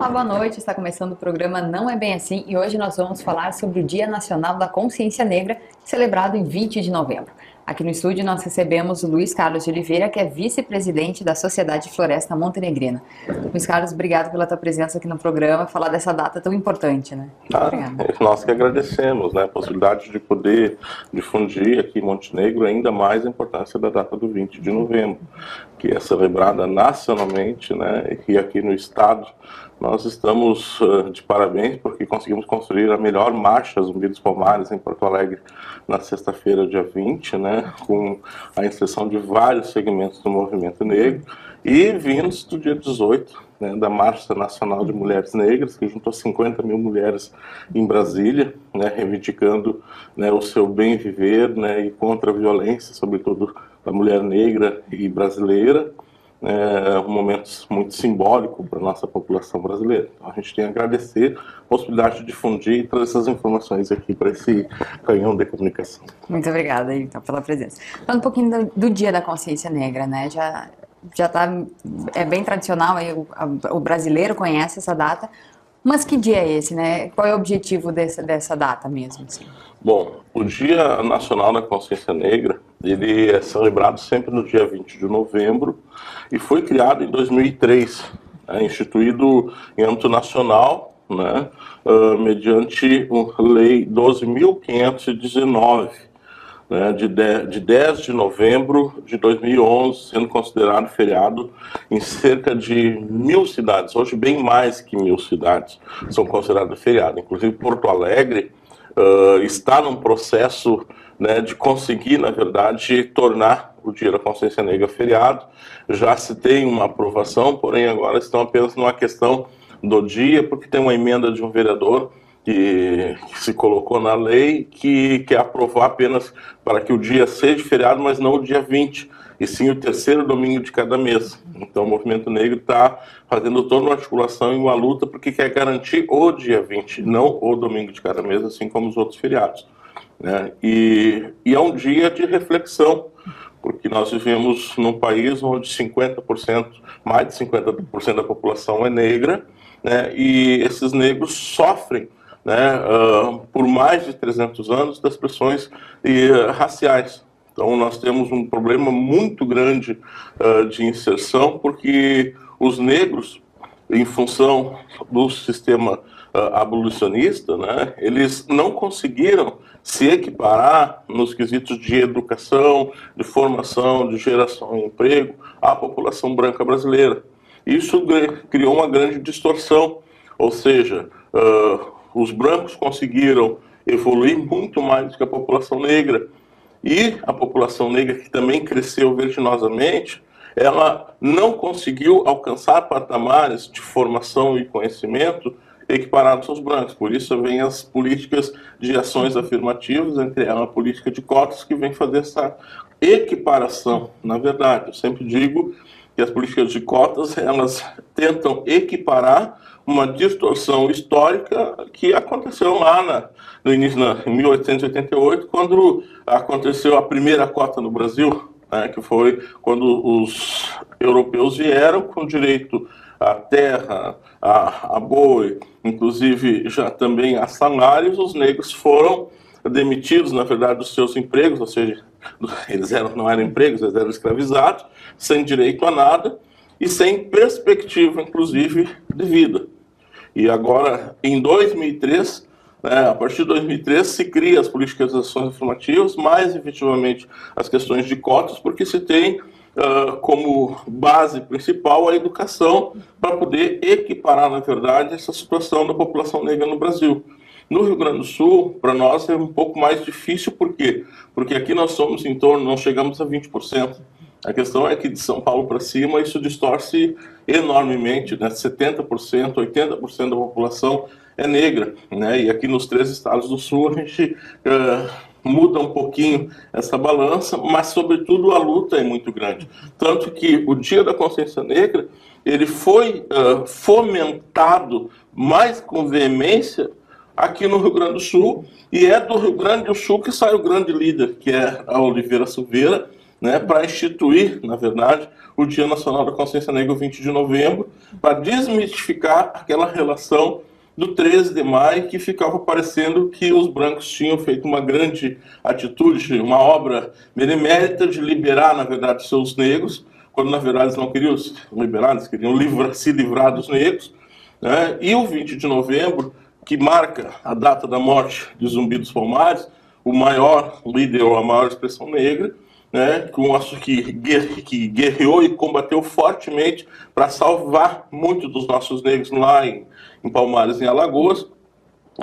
Olá, boa noite. Está começando o programa Não É Bem Assim e hoje nós vamos falar sobre o Dia Nacional da Consciência Negra, celebrado em 20 de novembro. Aqui no estúdio nós recebemos o Luiz Carlos de Oliveira, que é vice-presidente da Sociedade Floresta Montenegrina. Luiz Carlos, obrigado pela tua presença aqui no programa, falar dessa data tão importante, né? Nós que agradecemos, né, a possibilidade de poder difundir aqui em Montenegro ainda mais a importância da data do 20 de novembro, que é celebrada nacionalmente, né, e aqui no estado nós estamos de parabéns porque conseguimos construir a melhor marcha Zumbi dos Palmares em Porto Alegre na sexta-feira, dia 20, né, com a inserção de vários segmentos do movimento negro e vindos do dia 18, né, da Marcha Nacional de Mulheres Negras, que juntou 50 mil mulheres em Brasília, né, reivindicando, né, o seu bem viver, né, e contra a violência, sobretudo da mulher negra e brasileira. É um momento muito simbólico para a nossa população brasileira. Então, a gente tem a agradecer a possibilidade de difundir e trazer essas informações aqui para esse canhão de comunicação. Muito obrigada, então, pela presença. Falando um pouquinho do Dia da Consciência Negra, né? Já tá, é bem tradicional, aí o brasileiro conhece essa data, mas que dia é esse, né? Qual é o objetivo dessa data mesmo? Assim? Bom, o Dia Nacional da Consciência Negra, ele é celebrado sempre no dia 20 de novembro e foi criado em 2003, instituído em âmbito nacional, né, mediante a Lei 12.519, né, de 10 de novembro de 2011, sendo considerado feriado em cerca de 1.000 cidades. Hoje, bem mais que 1.000 cidades são consideradas feriado. Inclusive, Porto Alegre está num processo, né, de conseguir, na verdade, tornar o Dia da Consciência Negra feriado. Já se tem uma aprovação, porém agora estão apenas numa questão do dia, porque tem uma emenda de um vereador que se colocou na lei, que quer aprovar apenas para que o dia seja feriado, mas não o dia 20, e sim o terceiro domingo de cada mês. Então o Movimento Negro está fazendo toda uma articulação e uma luta porque quer garantir o dia 20, não o domingo de cada mês, assim como os outros feriados, né? E é um dia de reflexão, porque nós vivemos num país onde 50%, mais de 50% da população é negra, né? E esses negros sofrem, né, por mais de 300 anos das pressões raciais. Então nós temos um problema muito grande de inserção, porque os negros, em função do sistema abolicionista, né, eles não conseguiram se equiparar nos quesitos de educação, de formação, de geração de emprego à população branca brasileira. Isso criou uma grande distorção, ou seja, os brancos conseguiram evoluir muito mais do que a população negra. E a população negra, que também cresceu vertiginosamente, ela não conseguiu alcançar patamares de formação e conhecimento equiparados aos brancos. Por isso vem as políticas de ações afirmativas, entre elas a política de cotas, que vem fazer essa equiparação. Na verdade, eu sempre digo que as políticas de cotas, elas tentam equiparar uma distorção histórica que aconteceu lá no início, em 1888, quando aconteceu a primeira cota no Brasil, né, que foi quando os europeus vieram com direito à terra, a boi, inclusive já também a salários. Os negros foram demitidos, na verdade, dos seus empregos, ou seja, eles não eram empregos, eles eram escravizados, sem direito a nada e sem perspectiva, inclusive, de vida. E agora, em 2003, né, a partir de 2003, se cria as políticas de ações afirmativas, mais efetivamente as questões de cotas, porque se tem como base principal a educação para poder equiparar, na verdade, essa situação da população negra no Brasil. No Rio Grande do Sul, para nós é um pouco mais difícil, por quê? Porque aqui nós somos em torno, não chegamos a 20%. A questão é que de São Paulo para cima isso distorce enormemente, né? 70%, 80% da população é negra, né? E aqui nos 3 estados do Sul a gente muda um pouquinho essa balança, mas sobretudo a luta é muito grande. Tanto que o Dia da Consciência Negra, ele foi fomentado mais com veemência aqui no Rio Grande do Sul, e é do Rio Grande do Sul que sai o grande líder, que é a Oliveira Silveira, né, para instituir, na verdade, o Dia Nacional da Consciência Negra, o 20 de novembro, para desmistificar aquela relação do 13 de maio, que ficava parecendo que os brancos tinham feito uma grande atitude, uma obra benemérita de liberar, na verdade, seus negros, quando, na verdade, eles não queriam se liberar, eles queriam se livrar dos negros, né? E o 20 de novembro, que marca a data da morte de Zumbi dos Palmares, o maior líder, ou a maior expressão negra, né, que guerreou e combateu fortemente para salvar muitos dos nossos negros lá em Palmares, em Alagoas.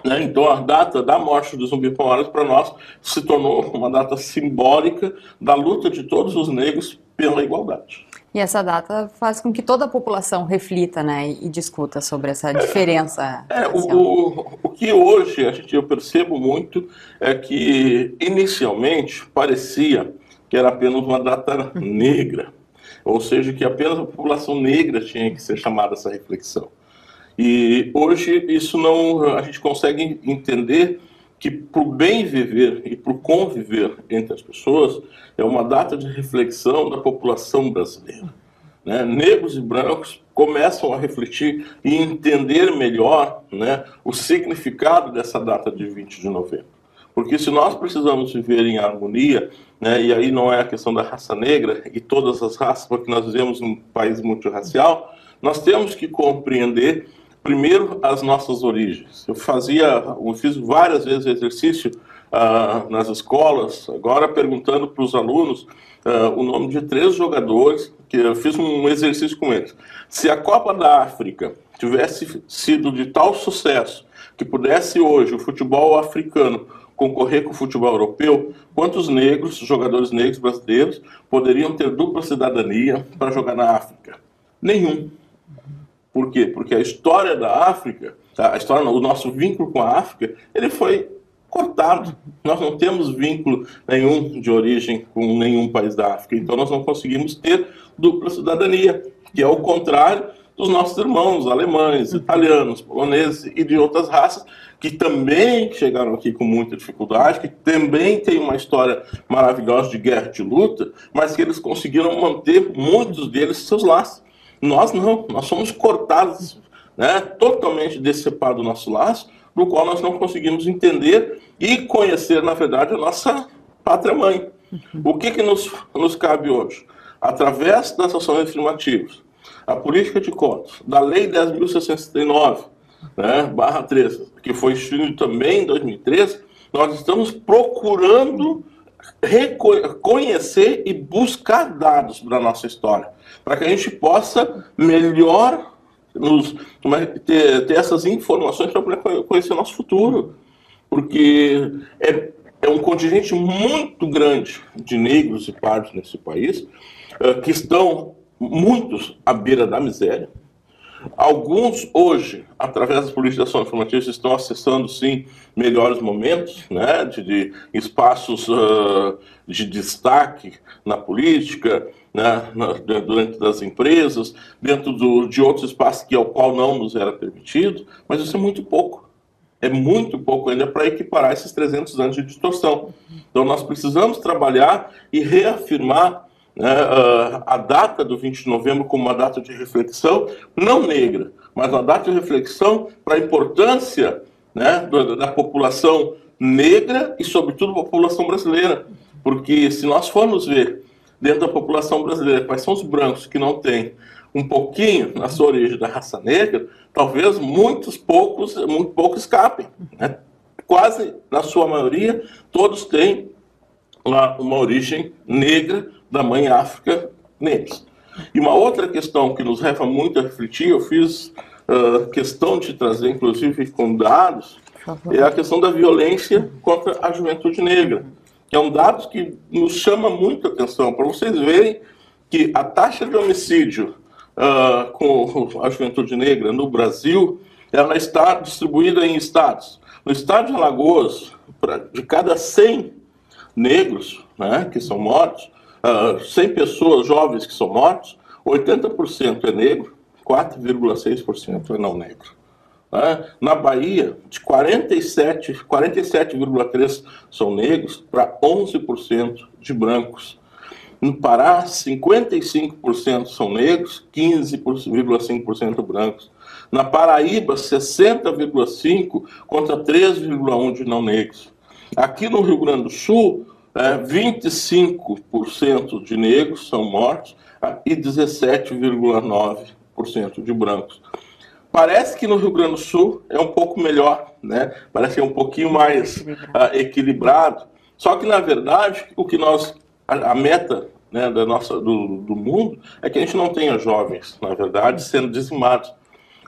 Né? Então, a data da morte do Zumbi dos Palmares, para nós, se tornou uma data simbólica da luta de todos os negros pela igualdade. E essa data faz com que toda a população reflita, né, e discuta sobre essa diferença. O que hoje eu percebo muito é que, inicialmente, parecia que era apenas uma data negra, ou seja, que apenas a população negra tinha que ser chamada a essa reflexão. E hoje isso não, a gente consegue entender que para o bem viver e para o conviver entre as pessoas é uma data de reflexão da população brasileira. Né? Negros e brancos começam a refletir e entender melhor, né, o significado dessa data de 20 de novembro. Porque se nós precisamos viver em harmonia, né, e aí não é a questão da raça negra e todas as raças, porque nós vivemos num país multirracial, nós temos que compreender primeiro as nossas origens. Eu fiz várias vezes exercício nas escolas, agora perguntando para os alunos o nome de 3 jogadores, que eu fiz um exercício com eles. Se a Copa da África tivesse sido de tal sucesso que pudesse hoje o futebol africano concorrer com o futebol europeu, quantos negros, jogadores negros brasileiros, poderiam ter dupla cidadania para jogar na África? Nenhum. Por quê? Porque a história da África, o nosso vínculo com a África, ele foi cortado. Nós não temos vínculo nenhum de origem com nenhum país da África, então nós não conseguimos ter dupla cidadania, que é o contrário dos nossos irmãos alemães, italianos, poloneses e de outras raças, que também chegaram aqui com muita dificuldade, que também têm uma história maravilhosa de guerra e de luta, mas que eles conseguiram manter, muitos deles, seus laços. Nós não, nós somos cortados, né, totalmente decepado do nosso laço, do qual nós não conseguimos entender e conhecer, na verdade, a nossa pátria-mãe. O que nos cabe hoje? Através das ações afirmativas, a política de cotas, da Lei 10.669, né, /13, que foi instituída também em 2013, nós estamos procurando reconhecer e buscar dados para a nossa história, para que a gente possa melhor ter essas informações para poder conhecer o nosso futuro. Porque é um contingente muito grande de negros e pardos nesse país, que estão muitos à beira da miséria. Alguns hoje, através das políticas de ação afirmativa, estão acessando, sim, melhores momentos, né, de espaços de destaque na política, né, dentro das empresas, dentro de outros espaços ao qual não nos era permitido, mas isso é muito pouco. É muito pouco ainda para equiparar esses 300 anos de distorção. Então nós precisamos trabalhar e reafirmar, né, a data do 20 de novembro como uma data de reflexão, não negra, mas uma data de reflexão para a importância, né, da população negra e, sobretudo, da população brasileira. Porque se nós formos ver dentro da população brasileira quais são os brancos que não têm um pouquinho na sua origem da raça negra, talvez muito poucos escapem. Né? Quase, na sua maioria, todos têm uma origem negra da mãe África neles. E uma outra questão que nos leva muito a refletir, eu fiz questão de trazer, inclusive com dados, é a questão da violência contra a juventude negra, que é um dado que nos chama muito a atenção, para vocês verem que a taxa de homicídio com a juventude negra no Brasil, ela está distribuída em estados. No estado de Alagoas, de cada 100 negros, né, que são mortos, 100 pessoas jovens que são mortos, 80% é negro, 4,6% é não negro. Né? Na Bahia, de 47,3% são negros para 11% de brancos. No Pará, 55% são negros, 15,5% brancos. Na Paraíba, 60,5% contra 3,1% de não negros. Aqui no Rio Grande do Sul, 25% de negros são mortos e 17,9% de brancos. Parece que no Rio Grande do Sul é um pouco melhor, né? Parece que é um pouquinho mais equilibrado. Só que, na verdade, a meta, né, do mundo é que a gente não tenha jovens, na verdade, sendo dizimados.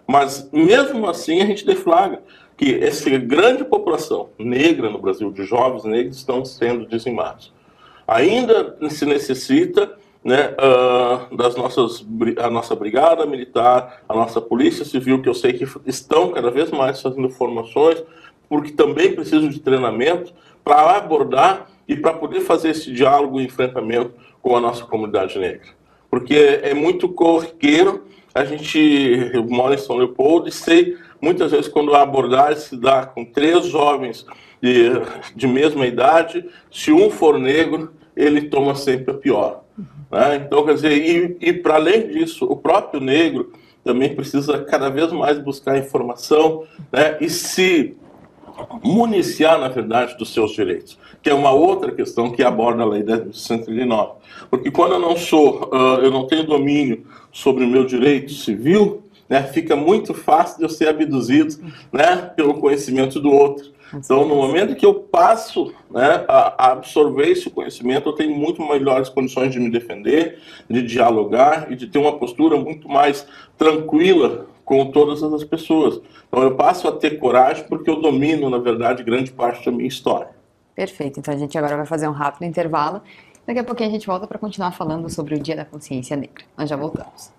Mas, mesmo assim, a gente deflagra que essa grande população negra no Brasil, de jovens negros, estão sendo dizimados. Ainda se necessita, né, a nossa brigada militar, a nossa polícia civil, que eu sei que estão cada vez mais fazendo formações, porque também precisam de treinamento para abordar e para poder fazer esse diálogo e enfrentamento com a nossa comunidade negra. Porque é muito corriqueiro, eu moro em São Leopoldo e sei, muitas vezes, quando a abordagem se dá com 3 jovens de mesma idade, se um for negro, ele toma sempre a pior. Né? Então, quer dizer, e para além disso, o próprio negro também precisa cada vez mais buscar informação, né, e se municiar, na verdade, dos seus direitos, que é uma outra questão que aborda a lei de 139. Porque quando eu não tenho domínio sobre o meu direito civil, né, fica muito fácil de eu ser abduzido, né, pelo conhecimento do outro. Então, no momento que eu passo, né, a absorver esse conhecimento, eu tenho muito melhores condições de me defender, de dialogar e de ter uma postura muito mais tranquila com todas as pessoas. Então, eu passo a ter coragem porque eu domino, na verdade, grande parte da minha história. Perfeito. Então, a gente agora vai fazer um rápido intervalo. Daqui a pouquinho a gente volta para continuar falando sobre o Dia da Consciência Negra. Nós já voltamos.